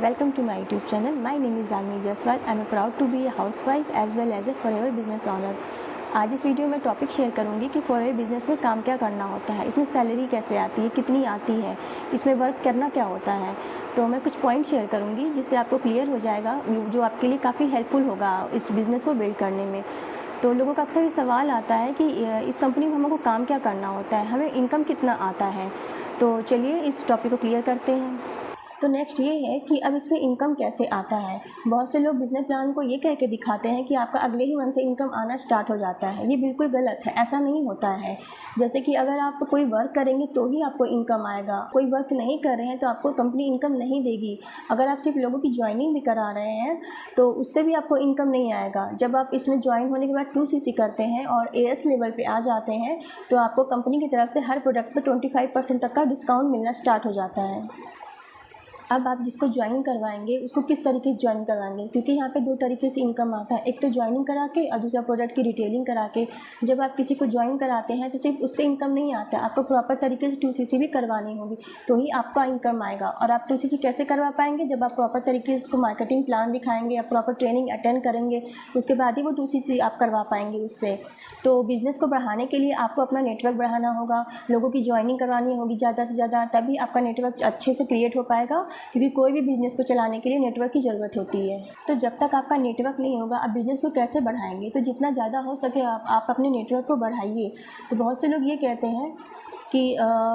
welcome to my YouTube channel. My name is Ragini Jaiswal. I am proud to be a housewife as well as a forever business owner. आज इस video में topic share करूंगी कि forever business में काम क्या करना होता है, इसमें सैलरी कैसे आती है, कितनी आती है, इसमें वर्क करना क्या होता है। तो मैं कुछ पॉइंट शेयर करूंगी जिससे आपको क्लियर हो जाएगा, जो आपके लिए काफ़ी हेल्पफुल होगा इस बिज़नेस को बिल्ड करने में। तो लोगों का अक्सर ये सवाल आता है कि इस कंपनी में हमको काम क्या करना होता है, हमें इनकम कितना आता है। तो चलिए इस टॉपिक को क्लियर करते हैं। तो नेक्स्ट ये है कि अब इसमें इनकम कैसे आता है। बहुत से लोग बिजनेस प्लान को ये कह के दिखाते हैं कि आपका अगले ही मंथ से इनकम आना स्टार्ट हो जाता है। ये बिल्कुल गलत है, ऐसा नहीं होता है। जैसे कि अगर आप कोई वर्क करेंगे तो ही आपको इनकम आएगा, कोई वर्क नहीं कर रहे हैं तो आपको कंपनी इनकम नहीं देगी। अगर आप सिर्फ लोगों की ज्वाइनिंग भी करा रहे हैं तो उससे भी आपको इनकम नहीं आएगा। जब आप इसमें ज्वाइन होने के बाद 2CC करते हैं और AS लेवल पे आ जाते हैं तो आपको कंपनी की तरफ से हर प्रोडक्ट पर 25% तक का डिस्काउंट मिलना स्टार्ट हो जाता है। अब आप जिसको ज्वाइन करवाएंगे उसको किस तरीके से ज्वाइन करवाएंगे, क्योंकि यहाँ पे दो तरीके से इनकम आता है। एक तो ज्वाइनिंग करा के और दूसरा प्रोडक्ट की रिटेलिंग करा के। जब आप किसी को ज्वाइन कराते हैं तो सिर्फ उससे इनकम नहीं आता, आपको प्रॉपर तरीके से 2CC भी करवानी होगी तो ही आपका इनकम आएगा। और आप 2CC कैसे करवा पाएंगे, जब आप प्रॉपर तरीके से उसको मार्केटिंग प्लान दिखाएंगे या प्रॉपर ट्रेनिंग अटेंड करेंगे, उसके बाद ही वो 2CC आप करवा पाएंगे उससे। तो बिज़नेस को बढ़ाने के लिए आपको अपना नेटवर्क बढ़ाना होगा, लोगों की ज्वाइनिंग करवानी होगी ज़्यादा से ज़्यादा, तभी आपका नेटवर्क अच्छे से क्रिएट हो पाएगा, क्योंकि कोई भी बिज़नेस को चलाने के लिए नेटवर्क की ज़रूरत होती है। तो जब तक आपका नेटवर्क नहीं होगा आप बिज़नेस को कैसे बढ़ाएंगे। तो जितना ज़्यादा हो सके आप अपने नेटवर्क को बढ़ाइए। तो बहुत से लोग ये कहते हैं कि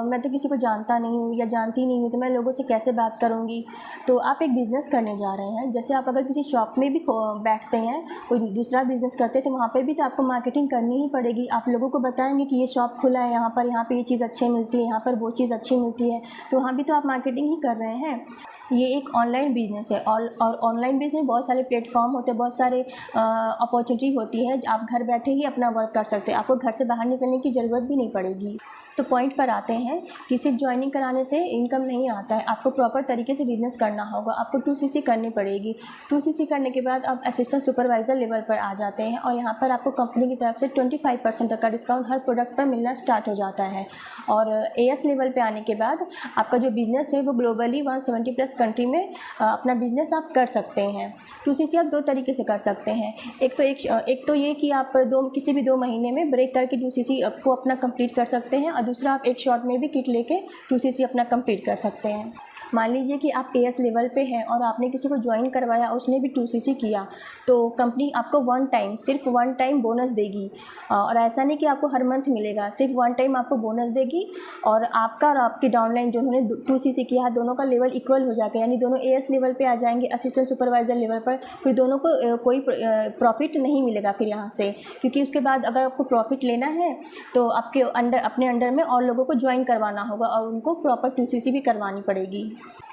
मैं तो किसी को जानता नहीं हूँ या जानती नहीं हूँ तो मैं लोगों से कैसे बात करूँगी। तो आप एक बिज़नेस करने जा रहे हैं, जैसे आप अगर किसी शॉप में भी बैठते हैं, कोई दूसरा बिज़नेस करते हैं, तो वहाँ पे भी तो आपको मार्केटिंग करनी ही पड़ेगी। आप लोगों को बताएंगे कि ये शॉप खुला है यहाँ पे ये चीज़ अच्छी मिलती है, यहाँ पर वो चीज़ अच्छी मिलती है, तो वहाँ भी तो आप मार्केटिंग ही कर रहे हैं। ये एक ऑनलाइन बिज़नेस है और ऑनलाइन बिज़नेस में बहुत सारे प्लेटफॉर्म होते हैं, बहुत सारे अपॉर्चुनिटी होती है। आप घर बैठे ही अपना वर्क कर सकते हैं, आपको घर से बाहर निकलने की ज़रूरत भी नहीं पड़ेगी। तो पॉइंट पर आते हैं कि सिर्फ ज्वाइनिंग कराने से इनकम नहीं आता है, आपको प्रॉपर तरीके से बिज़नेस करना होगा। आपको 2CC करनी पड़ेगी। 2CC करने के बाद आप असिस्टेंट सुपरवाइज़र लेवल पर आ जाते हैं और यहाँ पर आपको कंपनी की तरफ से 25% तक का डिस्काउंट हर प्रोडक्ट पर मिलना स्टार्ट हो जाता है। और AS लेवल पे आने के बाद आपका जो बिज़नेस है वो ग्लोबली 170+ कंट्री में अपना बिज़नेस आप कर सकते हैं। 2CC आप दो तरीके से कर सकते हैं। एक तो ये कि आप किसी भी 2 महीने में ब्रेक करके 2CC को अपना कंप्लीट कर सकते हैं, और दूसरा आप एक शॉट में भी किट लेके 2CC अपना कंप्लीट कर सकते हैं। मान लीजिए कि आप AS लेवल पे हैं और आपने किसी को ज्वाइन करवाया, उसने भी 2CC किया, तो कंपनी आपको सिर्फ वन टाइम बोनस देगी। और ऐसा नहीं कि आपको हर मंथ मिलेगा, सिर्फ वन टाइम आपको बोनस देगी। और आपका और आपकी डाउनलाइन जिन्होंने 2CC किया है दोनों का लेवल इक्वल हो जाएगा, यानी दोनों AS लेवल पे आ जाएंगे, असिस्टेंट सुपरवाइज़र लेवल पर। फिर दोनों को कोई प्रॉफिट नहीं मिलेगा फिर यहाँ से, क्योंकि उसके बाद अगर आपको प्रॉफिट लेना है तो अपने अंडर में और लोगों को ज्वाइन करवाना होगा और उनको प्रॉपर 2CC भी करवानी पड़ेगी।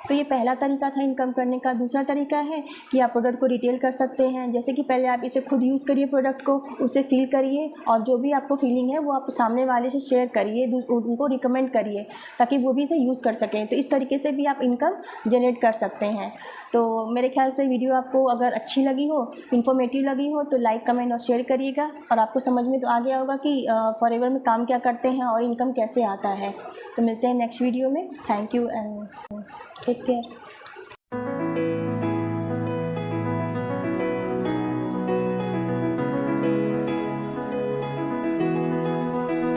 तो ये पहला तरीका था इनकम करने का। दूसरा तरीका है कि आप प्रोडक्ट को रिटेल कर सकते हैं। जैसे कि पहले आप इसे खुद यूज़ करिए, प्रोडक्ट को उसे फील करिए, और जो भी आपको फीलिंग है वो आप सामने वाले से शेयर करिए, उनको रिकमेंड करिए ताकि वो भी इसे यूज़ कर सकें। तो इस तरीके से भी आप इनकम जनरेट कर सकते हैं। तो मेरे ख्याल से वीडियो आपको अगर अच्छी लगी हो, इन्फॉर्मेटिव लगी हो, तो लाइक, कमेंट और शेयर करिएगा। और आपको समझ में तो आ गया होगा कि फॉरएवर में काम क्या करते हैं और इनकम कैसे आता है। तो मिलते हैं नेक्स्ट वीडियो में। Thank you and take care.